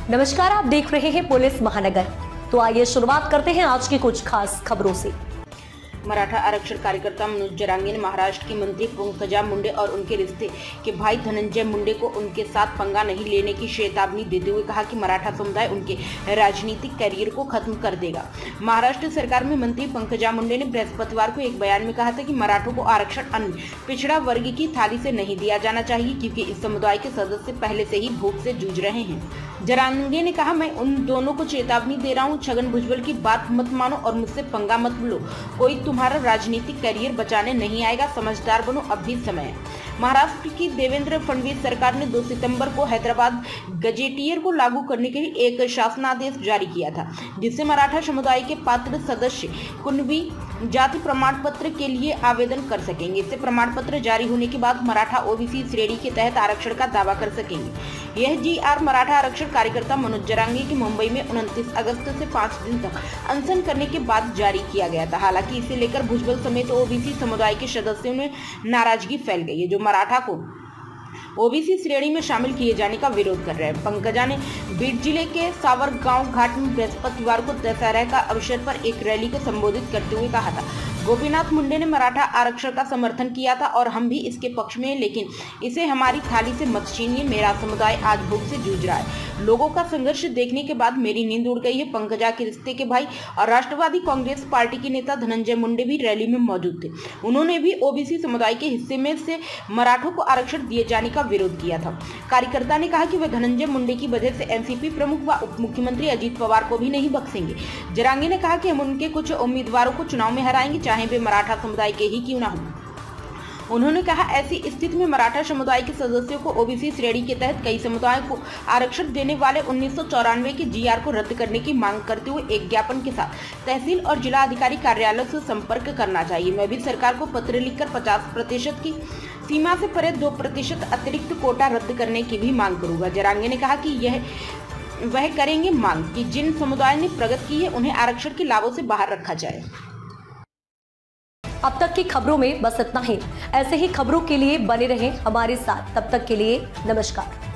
नमस्कार, आप देख रहे हैं पुलिस महानगर। तो आइए शुरुआत करते हैं आज की कुछ खास खबरों से। मराठा आरक्षण कार्यकर्ता मनोज जरांगे ने महाराष्ट्र की मंत्री पंकजा मुंडे और उनके रिश्ते के भाई धनंजय मुंडे को उनके साथ पंगा नहीं लेने की चेतावनी देते हुए कहा कि मराठा समुदाय उनके राजनीतिक करियर को खत्म कर देगा। महाराष्ट्र सरकार में मंत्री पंकजा मुंडे ने बृहस्पतिवार को एक बयान में कहा था कि मराठों को आरक्षण अन्य पिछड़ा वर्ग की थाली से नहीं दिया जाना चाहिए, क्योंकि इस समुदाय के सदस्य पहले से ही भूख से जूझ रहे हैं। जरांगे ने कहा, मैं उन दोनों को चेतावनी दे रहा हूं, छगन भुजबल की बात मत मानो और मुझसे पंगा मत लो। कोई तुम्हारा राजनीतिक करियर बचाने नहीं आएगा, समझदार बनो, अब भी समय है। महाराष्ट्र की देवेंद्र फडणवीस सरकार ने 2 सितंबर को हैदराबाद गजेटियर को लागू करने के लिए एक शासनादेश जारी किया था, जिससे मराठा समुदाय के पात्र सदस्य कुणबी जाति प्रमाण पत्र के लिए आवेदन कर सकेंगे। इससे प्रमाण पत्र जारी होने के बाद मराठा ओबीसी श्रेणी के तहत आरक्षण का दावा कर सकेंगे। यह जीआर मराठा आरक्षण कार्यकर्ता मनोज जरांगे की मुंबई में 29 अगस्त से 5 दिन तक अनशन करने के बाद जारी किया गया था। हालांकि इसे लेकर भुजबल समेत ओबीसी समुदाय के सदस्यों में नाराजगी फैल गई है, जो मराठा को ओबीसी श्रेणी में शामिल किए जाने का विरोध कर रहे हैं। पंकजा ने बीड जिले के सावरगांव घाट में बृहस्पतिवार को दशहरा का अवसर पर एक रैली को संबोधित करते हुए कहा था, गोपीनाथ मुंडे ने मराठा आरक्षण का समर्थन किया था और हम भी इसके पक्ष में हैं, लेकिन इसे हमारी थाली से मत छीनिए। मेरा समुदाय आज भूख से जूझ रहा है। लोगों का संघर्ष देखने के बाद मेरी नींद उड़ गई है। पंकजा के रिश्ते के भाई और राष्ट्रवादी कांग्रेस पार्टी के नेता धनंजय मुंडे भी रैली में मौजूद थे। उन्होंने भी ओबीसी समुदाय के हिस्से में से मराठों को आरक्षण दिए जाने का विरोध किया था। कार्यकर्ता ने कहा कि वे धनंजय मुंडे की वजह से एनसीपी प्रमुख व उप मुख्यमंत्री अजित पवार को भी नहीं बख्शेंगे। जरांगे ने कहा कि हम उनके कुछ उम्मीदवारों को चुनाव में हराएंगे, चाहे वे मराठा समुदाय के ही क्यों न हो। उन्होंने कहा, ऐसी स्थिति में मराठा समुदाय के सदस्यों को ओबीसी श्रेणी के तहत कई समुदायों को आरक्षण देने वाले 1994 के जीआर को रद्द करने की मांग करते हुए एक ज्ञापन के साथ तहसील और जिला अधिकारी कार्यालय से संपर्क करना चाहिए। मैं भी सरकार को पत्र लिखकर 50% की सीमा से परे 2% अतिरिक्त कोटा रद्द करने की भी मांग करूंगा। जरांगे ने कहा कि वह करेंगे मांग कि जिन समुदाय ने प्रगति की है उन्हें आरक्षण के लाभों से बाहर रखा जाए। अब तक की खबरों में बस इतना ही। ऐसे ही खबरों के लिए बने रहें हमारे साथ। तब तक के लिए नमस्कार।